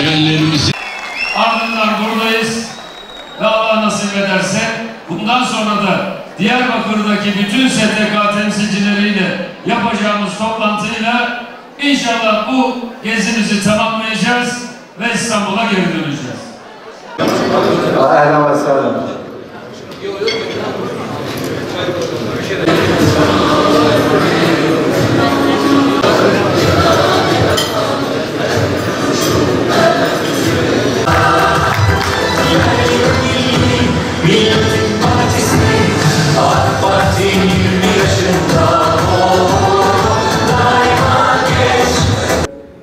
sevenlerimizi. Ardından buradayız ve Allah nasip ederse bundan sonra da Diyarbakır'daki bütün STK temsilcileriyle yapacağımız toplantıyla inşallah bu gezimizi tamamlayacağız ve İstanbul'a geri döneceğiz. Ahlan ve sahlan.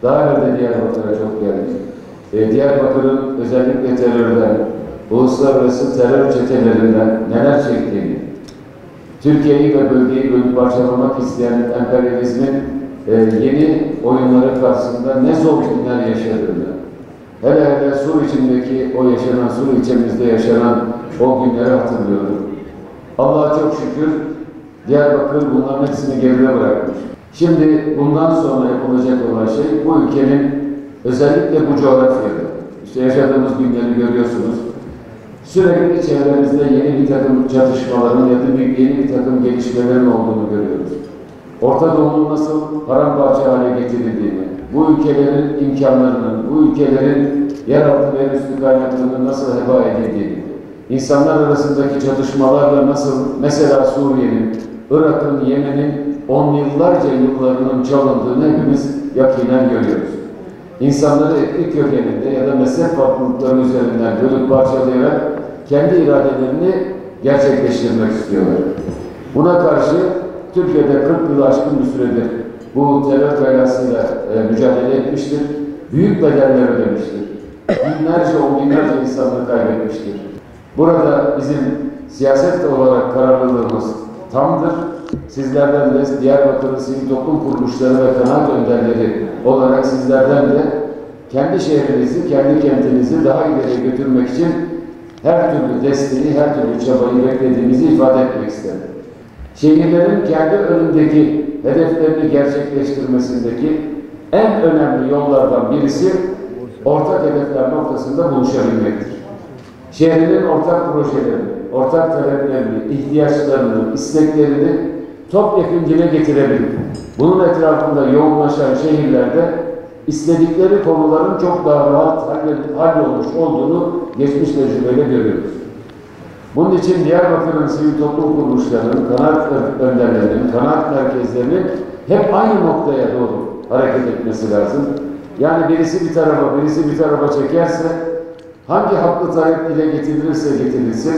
Daha önce Diyarbakır'a çok geldik. Diyarbakır'ın özellikle terörden, uluslararası terör çetelerinden neler çektiğini, Türkiye'yi ve bölgeyi bölüp parçalamak isteyen emperyalizmin yeni oyunları karşısında ne zor günler yaşadığını, hele Sur içindeki o yaşanan, Sur ilçemizde yaşanan o günleri hatırlıyorum. Allah'a çok şükür Diyarbakır bunların hepsini geride bırakmış. Şimdi bundan sonra yapılacak olan şey bu ülkenin özellikle bu coğrafyada, işte yaşadığımız günleri görüyorsunuz. Sürekli çevremizde yeni bir takım çatışmaların ya da yeni bir takım gelişmelerin olduğunu görüyoruz. Orta Doğu'nun nasıl paramparça hale getirildiğini, bu ülkelerin imkanlarının, bu ülkelerin yeraltı ve üstü kaynaklarının nasıl heba edildiğini, insanlar arasındaki çatışmalarla nasıl mesela Suriye'nin, Irak'ın, Yemen'in on yıllarının çalındığını hepimiz yakinen görüyoruz. İnsanları etnik kökeninde ya da mezhep farklılıkları üzerinden bölüp parçalayarak kendi iradelerini gerçekleştirmek istiyorlar. Buna karşı Türkiye'de 40 yılı aşkın bir süredir bu terör belasıyla mücadele etmiştir. Büyük bedeller ödemiştir. Binlerce, on binlerce insanlığı kaybetmiştir. Burada bizim siyaset olarak kararlılığımız tamdır. Sizlerden de Diyarbakır'ın sivil toplum kuruluşları ve kanaat önderleri olarak sizlerden de kendi şehrinizi, kendi kentinizi daha ileriye götürmek için her türlü desteği, her türlü çabayı beklediğimizi ifade etmek isterim. Şehirlerin kendi önündeki hedeflerini gerçekleştirmesindeki en önemli yollardan birisi ortak hedefler noktasında buluşabilmektir. Şehrinin ortak projelerini, ortak taleplerini, ihtiyaçlarını, isteklerini topyekun dile getirebilir. Bunun etrafında yoğunlaşan şehirlerde istedikleri konuların çok daha rahat hallolmuş olduğunu geçmiş tecrübeyle görüyoruz. Bunun için Diyarbakır'ın sivil toplum kuruluşlarının, kanaat önderlerinin, kanaat merkezlerinin hep aynı noktaya doğru hareket etmesi lazım. Yani birisi bir tarafa, birisi bir tarafa çekerse, hangi haklı talep dile getirilirse getirilsin,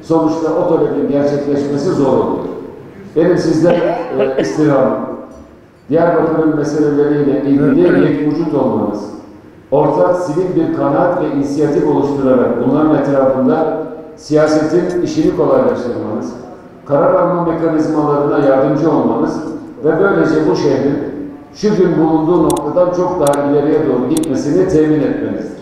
sonuçta o talebin gerçekleşmesi zor oluyor. Benim sizden istirhamım, Diyarbakır'ın meseleleriyle ilgili yekvücut olmanız, ortak sivil bir kanaat ve inisiyatif oluşturarak bunların etrafında siyasetin işini kolaylaştırmanız, karar alma mekanizmalarına yardımcı olmanız ve böylece bu şehrin şu gün bulunduğu noktadan çok daha ileriye doğru gitmesini temin etmeniz.